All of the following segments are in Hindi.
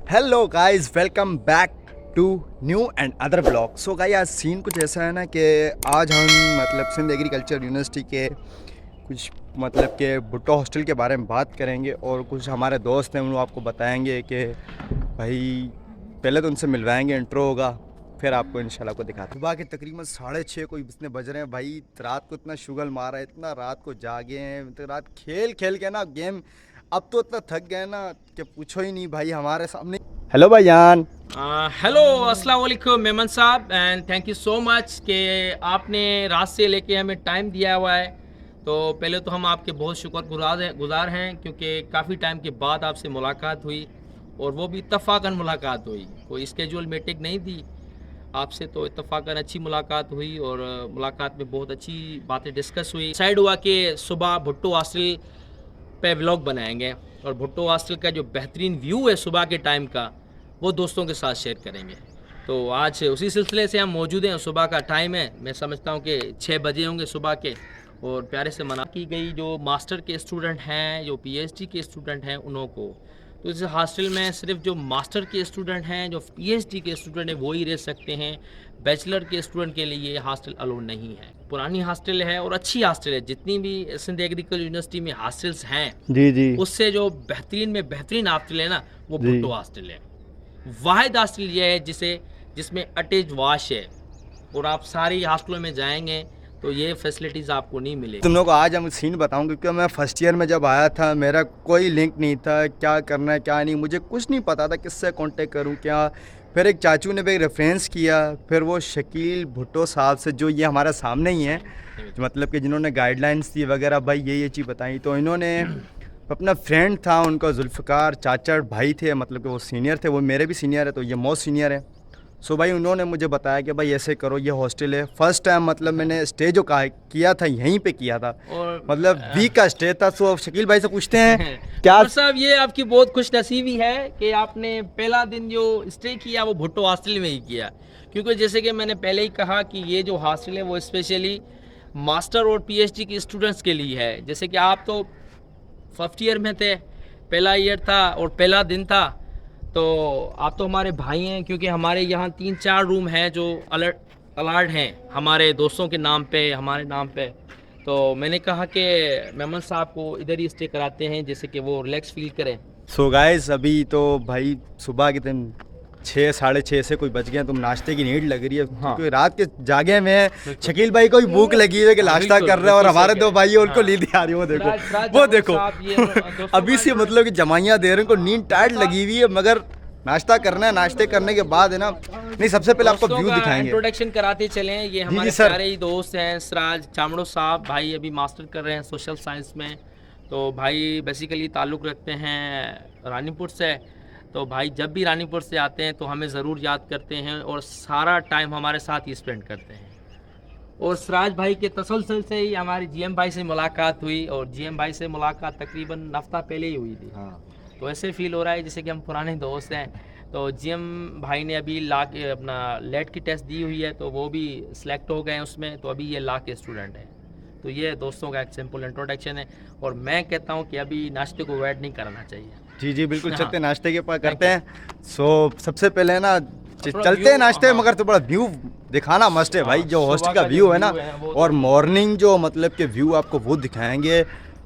Hello guys, welcome back to new and other blog. So guys, आज सीन कुछ ऐसा है ना कि आज हम सिंध एग्रीकल्चर यूनिवर्सिटी के कुछ के भुट्टो हॉस्टल के बारे में बात करेंगे और कुछ हमारे दोस्त हैं उनको आपको बताएंगे कि भाई पहले तो उनसे मिलवाएंगे, इंट्रो होगा, फिर आपको इंशाल्लाह को दिखाते। सुबह के तकरीबन 6:30 कोई इसने बज रहे हैं भाई। रात को इतना शुगल मारा है, इतना रात को जागे हैं, तो रात खेल खेल के ना गेम अब तो इतना थक गए ना कि पूछो ही नहीं भाई। हमारे सामने हेलो भाईजान। हेलो अस्सलाम वालेकुम मेमन साहब, and thank you so much कि आपने रात से लेके हमें टाइम दिया हुआ है। तो पहले तो हम आपके बहुत शुक्रगुजार हैं क्योंकि काफ़ी टाइम के बाद आपसे मुलाकात हुई और वो भी इत्तफ़ाक़न मुलाकात हुई, कोई स्केजुअल मीटिंग नहीं थी आपसे। तो इत्तफ़ाक़न अच्छी मुलाकात हुई और मुलाकात में बहुत अच्छी बातें डिस्कस हुई। डिसाइड हुआ कि सुबह भुट्टो हॉस्टल पे व्लॉग बनाएंगे और भुट्टो हॉस्टल का जो बेहतरीन व्यू है सुबह के टाइम का वो दोस्तों के साथ शेयर करेंगे। तो आज उसी सिलसिले से हम मौजूद हैं। सुबह का टाइम है, मैं समझता हूँ कि 6 बजे होंगे सुबह के, और प्यारे से मना की गई जो मास्टर के स्टूडेंट हैं, जो पीएचडी के स्टूडेंट हैं उन्हों को। तो इस हॉस्टल में सिर्फ जो मास्टर के स्टूडेंट हैं, जो पीएचडी के स्टूडेंट हैं वो ही रह सकते हैं। बैचलर के स्टूडेंट के लिए ये हॉस्टल अलाउड नहीं है। पुरानी हॉस्टल है और अच्छी हॉस्टल है, जितनी भी सिंध एग्रीकल्चर यूनिवर्सिटी में हॉस्टल्स हैं जी जी उससे जो बेहतरीन में बेहतरीन हॉस्टल है ना वो जी। भुट्टो हॉस्टल है। वाहिद हॉस्टल ये है जिसमें अटैच वाश है, और आप सारी हॉस्टलों में जाएंगे तो ये फैसिलिटीज़ आपको नहीं मिलेगी। तुम लोग को आज हम सीन बताऊंगा क्योंकि मैं फर्स्ट ईयर में जब आया था मेरा कोई लिंक नहीं था, क्या करना है क्या नहीं, मुझे कुछ नहीं पता था किससे कांटेक्ट करूं क्या। फिर एक चाचू ने भी रेफरेंस किया, फिर वो शकील भुट्टो साहब से जो ये हमारे सामने ही हैं, कि जिन्होंने गाइडलाइंस दी वगैरह भाई ये चीज़ बताई। तो इन्होंने अपना फ्रेंड था उनका जुल्फ़िकार चाचा भाई थे, कि वो सीनियर थे, वो मेरे भी सीनियर है, तो ये मोस्ट सीनियर है। सो भाई उन्होंने मुझे बताया कि भाई ऐसे करो, ये हॉस्टल है। फर्स्ट टाइम मैंने स्टे जो किया था यहीं पे किया था, और वीक का स्टे था। सो शकील भाई से पूछते हैं क्या उमर साहब, ये आपकी बहुत खुश नसीबी है कि आपने पहला दिन जो स्टे किया वो भुट्टो हॉस्टल में ही किया, क्योंकि जैसे कि मैंने पहले ही कहा कि ये जो हॉस्टल है वो स्पेशली मास्टर और पीएचडी के स्टूडेंट्स के लिए है। जैसे कि आप तो फर्स्ट ईयर में थे, पहला ईयर था और पहला दिन था, तो आप तो हमारे भाई हैं, क्योंकि हमारे यहाँ 3-4 रूम हैं जो अलार्ड हैं हमारे दोस्तों के नाम पे, हमारे नाम पे। तो मैंने कहा कि मेमन साहब को इधर ही स्टे कराते हैं जिससे कि वो रिलैक्स फील करें। सो गाइस, अभी तो भाई सुबह के दिन 6-6:30 से कोई बज गए, तुम नाश्ते की नीड लग रही है। हाँ। क्योंकि रात के जागे में हैं। शकील भाई को भी भूख लगी है कि नाश्ता बिल्कुल, कर रहे हैं, और बिल्कुल हमारे सही दो कह भाई हैं रहे हैं। उनको हाँ। नींद आ रही है। वो देखो, राज वो जमान देखो साहब, ये दोस्तों अभी से कि जमाइयाँ दे रहे हैं, उनको नींद टाइट लगी हुई है, मगर नाश्ता करना है। नाश्ते करने के बाद है ना, नहीं सबसे पहले आपको व्यू दिखाएंगे। इंट्रोडक्शन कराते चलें। ये हमारे सर। प्यारे ही दोस्त हैं सिराज चामड़ो साहब, भाई अभी मास्टर कर रहे हैं सोशल साइंस में। तो भाई बेसिकली ताल्लुक़ रखते हैं रानीपुर से। तो भाई जब भी रानीपुर से आते हैं तो हमें ज़रूर याद करते हैं और सारा टाइम हमारे साथ ही स्पेंड करते हैं। और सिराज भाई के तसलसल से ही हमारी जीएम भाई से मुलाकात हुई, और जीएम भाई से मुलाकात तकरीबन हफ्ता पहले ही हुई थी। हाँ। तो ऐसे फील हो रहा है जैसे कि हम पुराने दोस्त हैं। तो जीएम भाई ने अभी ला के अपना लेट की टेस्ट दी हुई है, तो वो भी सिलेक्ट हो गए हैं उसमें, तो अभी ये ला के स्टूडेंट हैं। तो ये दोस्तों का एक सिंपल इंट्रोडक्शन है, और मैं कहता हूँ कि अभी नाश्ते को वेट नहीं करना चाहिए। जी जी बिल्कुल, हाँ। चलते हैं नाश्ते के पास करते हैं। सो सबसे पहले ना थोड़ा चलते व्यू, हैं नाश्ते, हाँ। मगर तो बड़ा व्यू दिखाना मस्ट है भाई। हाँ, जो सुबह हॉस्टल का का जो व्यू है ना, व्यू है वो और तो- मॉर्निंग जो के व्यू आपको वो दिखाएंगे।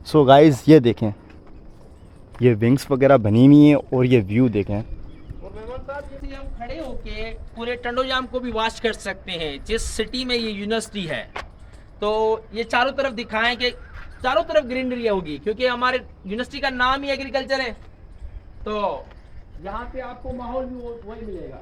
सो गाइस ये देखें, ये विंग्स वगैरह बनी हुई हैं, और ये व्यू देखें। और मेमन साहब, जैसे हम खड़े होके पूरे टंडोजाम को भी वॉच कर सकते हैं जिस सिटी में ये यूनिवर्सिटी है। तो ये चारों तरफ दिखाएं कि चारों तरफ ग्रीनरी होगी, क्योंकि हमारे यूनिवर्सिटी का नाम ही एग्रीकल्चर है। तो यहाँ पे आपको माहौल भी वही मिलेगा।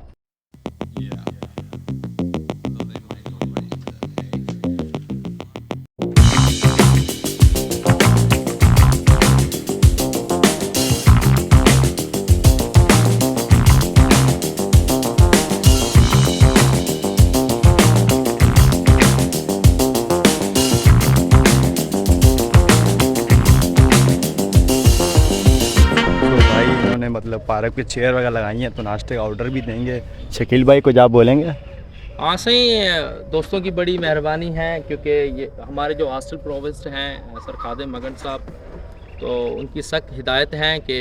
तो भाई इन्होंने पार्क पे चेयर वगैरह लगाई हैं, तो नाश्ते का ऑर्डर भी देंगे। शकील भाई को आप बोलेंगे। हाँ सही, दोस्तों की बड़ी मेहरबानी है, क्योंकि ये हमारे जो हॉस्टल प्रोविस्ट हैं सर खादिम मगन साहब, तो उनकी सख्त हिदायत है कि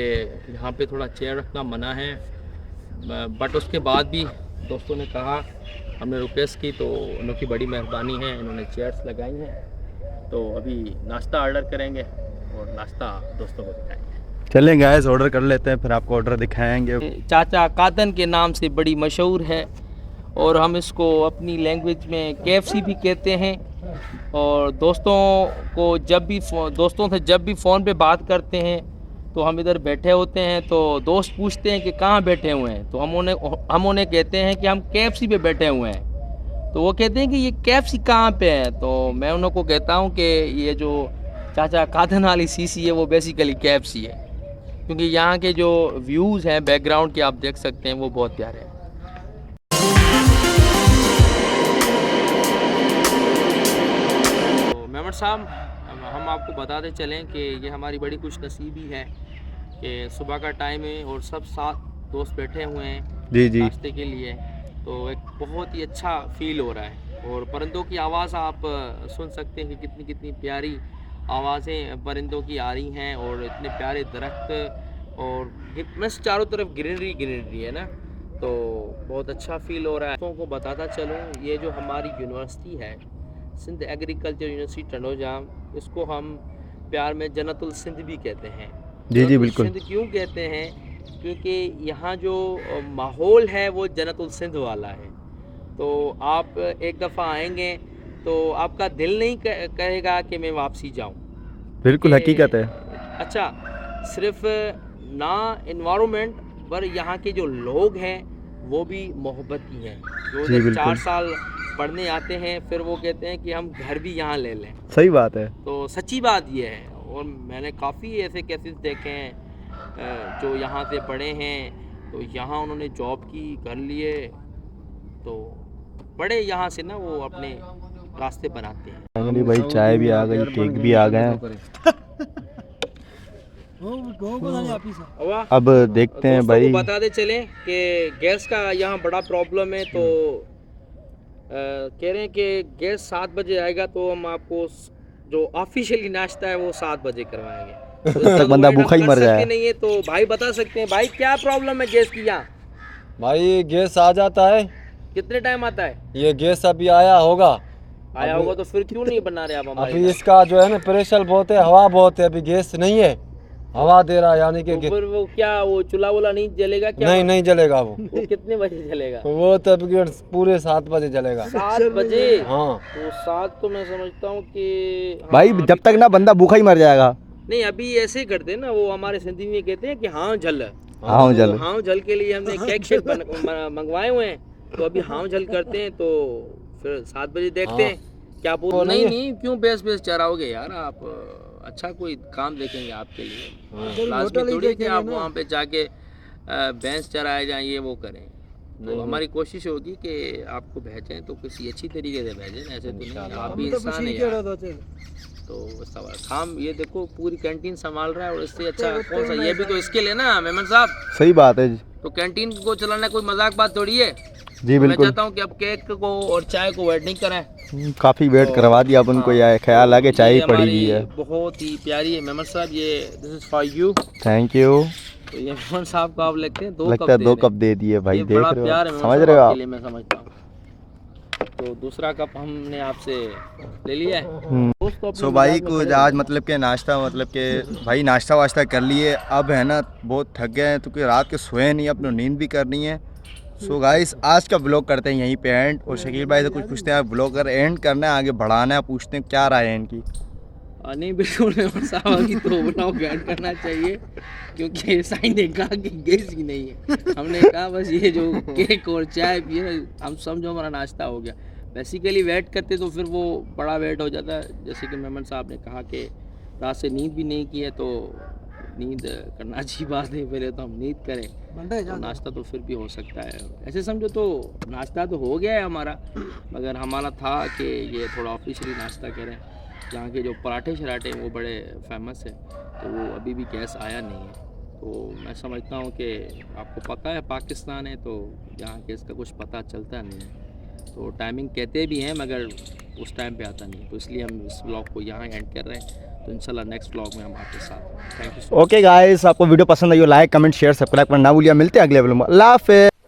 यहाँ पे थोड़ा चेयर रखना मना है। बट उसके बाद भी दोस्तों ने कहा, हमने रिक्वेस्ट की तो उनकी बड़ी मेहरबानी है, इन्होंने चेयर्स लगाई हैं। तो अभी नाश्ता ऑर्डर करेंगे और नाश्ता दोस्तों को दिखाएंगे। चलें गाइस, ऑर्डर कर लेते हैं, फिर आपको ऑर्डर दिखाएंगे। चाचा कादन के नाम से बड़ी मशहूर है और हम इसको अपनी लैंग्वेज में KFC भी कहते हैं। और दोस्तों से जब भी फ़ोन पे बात करते हैं तो हम इधर बैठे होते हैं तो दोस्त पूछते हैं कि कहाँ बैठे हुए हैं, तो हम उन्हें कहते हैं कि हम KFC पे बैठे हुए हैं। तो वो कहते हैं कि ये KFC कहाँ पे है, तो मैं उन लोगों को कहता हूँ कि ये जो चाचा कादन वाली CC है वो बेसिकली KFC है, क्योंकि यहाँ के जो व्यूज़ हैं बैकग्राउंड के आप देख सकते हैं वो बहुत प्यारे हैं। तो मेमन साहब, हम आपको बताते चलें कि ये हमारी बड़ी खुशनसीबी है कि सुबह का टाइम है और सब साथ दोस्त बैठे हुए हैं जी नाश्ते के लिए। तो एक बहुत ही अच्छा फील हो रहा है और परिंदों की आवाज़ आप सुन सकते हैं कि कितनी कितनी प्यारी आवाज़ें परिंदों की आ रही हैं और इतने प्यारे दरख्त और बस चारों तरफ ग्रीनरी है ना, तो बहुत अच्छा फील हो रहा है। दोस्तों को बताता चलूँ, ये जो हमारी यूनिवर्सिटी है सिंध एग्रीकल्चर यूनिवर्सिटी टंडोजाम, इसको हम प्यार में जन्नतुल सिंध भी कहते हैं। जी बिल्कुल। सिंध क्यों कहते हैं, क्योंकि यहाँ जो माहौल है वो जन्नतुल सिंध वाला है। तो आप एक दफ़ा आएंगे तो आपका दिल नहीं कहेगा कि मैं वापसी जाऊँ। बिल्कुल हकीकत है। अच्छा, सिर्फ ना इन्वायरमेंट पर यहाँ के जो लोग हैं वो भी मोहब्बती हैं, जो जी, 4 बिल्कुल। साल पढ़ने आते हैं फिर वो कहते हैं कि हम घर भी यहाँ ले लें। सही बात है। तो सच्ची बात ये है, और मैंने काफ़ी ऐसे केसेस देखे हैं जो यहाँ से पढ़े हैं तो यहाँ उन्होंने जॉब की, कर लिए, तो बड़े यहाँ से ना वो अपने रास्ते बनाते हैं। फाइनली भाई चाय भी आ गई, केक भी आ गए। वाह। अब देखते हैं दोस्तों भाई। को बताते चलें कि गैस का यहाँ बड़ा प्रॉब्लम है, तो कह रहे हैं कि गैस 7 बजे आएगा तो हम आपको जो ऑफिशियली नाश्ता है वो 7 बजे करवाएंगे। तो तब तक बंदा भूखा ही मर जाए। नहीं है तो भाई बता सकते हैं भाई क्या प्रॉब्लम है गैस की यहाँ? भाई गैस आ जाता है, कितने टाइम आता है? ये गैस अभी आया होगा तो फिर क्यों नहीं बना रहे आप हमारे अभी यहाँ? इसका जो है ना प्रेशर बहुत है, हवा बहुत है, अभी गैस नहीं है, हवा दे रहा है, यानी कि तो फिर वो क्या वो चूल्हा वुला नहीं जलेगा क्या? नहीं जलेगा वो कितने बजे जलेगा? वो तब पूरे 7 बजे जलेगा। 7 बजे? हाँ तो 7 तो मैं समझता हूँ कि भाई हाँ, जब तक ना बंदा भूखा ही मर जाएगा। नहीं अभी ऐसे ही करते हैं ना, वो हमारे सिंधी में कहते हैं कि हाँ झल। हाँ जल। हाँ झल के लिए हमने केक शेक मंगवाए हुए हैं, तो अभी हाँ झल करते हैं, तो फिर 7 बजे देखते हैं क्या बोल। नहीं क्यों बेस चराओगे यार आप, अच्छा कोई काम देखेंगे आपके लिए। लाजमी थोड़ी कि आप वहाँ पे जाके भैंस चराए जाएं, ये वो करें। तो हमारी कोशिश होगी कि आपको भेजें तो किसी अच्छी तरीके से भेजें, ऐसे तो नहीं, आप भी इंसान हैं यार। तो सवाल हम ये देखो पूरी कैंटीन संभाल रहा है और इससे अच्छा कौन सा, ये भी तो इसके लिए ना मेमन साहब। सही बात है जी। तो कैंटीन को चलाना कोई मजाक बात थोड़ी है। जी मैं बिल्कुल। चाहता हूँ कि अब केक को और चाय को वेट नहीं करें। काफ़ी वेट करवा दिया अब उनको, यार ख्याल आ के चाय ही ये पड़ी हमारी हुई है। बहुत ही प्यारी है मेमन साहब, ये this is for you. Thank you. तो ये मेमन साहब को आप लगते हैं 2 लगता है 2 कप दे दिए भाई, देख बड़ा रहे प्यार हो, है समझ रहे हो आप। के लिए मैं समझता हूँ। तो दूसरा कप हमने आपसे ले लिया है। सो भाई कुछ आज मतलब के नाश्ता भाई नाश्ता वाश्ता कर लिए, अब है ना बहुत थक गए हैं क्योंकि रात के सोए नहीं, अपनी नींद भी करनी है। सो गाइस आज का ब्लॉग करते हैं यहीं पे एंड, और शकील भाई से कुछ पूछते हैं, ब्लॉग कर एंड करना है, आगे बढ़ाना है, पूछते हैं क्या राय है इनकी। नहीं बिल्कुल मेमन साहब की तो ब्लॉग ऐड करना चाहिए, क्योंकि साईं ने कहा कि गैस ही नहीं है। हमने कहा बस ये जो केक और चाय पिए हम समझो हमारा नाश्ता हो गया। बेसिकली वेट करते तो फिर वो बड़ा वेट हो जाता है। जैसे कि मेमन साहब ने कहा कि रात से नींद भी नहीं की है, तो नींद करना अच्छी बात है, पहले तो हम नींद करें, तो नाश्ता तो फिर भी हो सकता है। ऐसे समझो तो नाश्ता तो हो गया है हमारा, मगर हमारा था कि ये थोड़ा ऑफिशियली नाश्ता करें। यहाँ के जो पराठे शराठे हैं वो बड़े फेमस है, तो वो अभी भी गैस आया नहीं है। तो मैं समझता हूँ कि आपको पता है पाकिस्तान है तो यहाँ गैस का कुछ पता चलता नहीं है, तो टाइमिंग कहते भी हैं मगर उस टाइम पे आता नहीं है। तो इसलिए हम इस ब्लॉग को यहाँ एंड कर रहे हैं। तो इंशाल्लाह नेक्स्ट व्लॉग में हम आपके साथ। Thank you. ओके गाइस, आपको वीडियो पसंद आई हो लाइक कमेंट शेयर सब्सक्राइब करना ना भूलिए। मिलते हैं अगले वीडियो में। अल्लाह हाफिज़।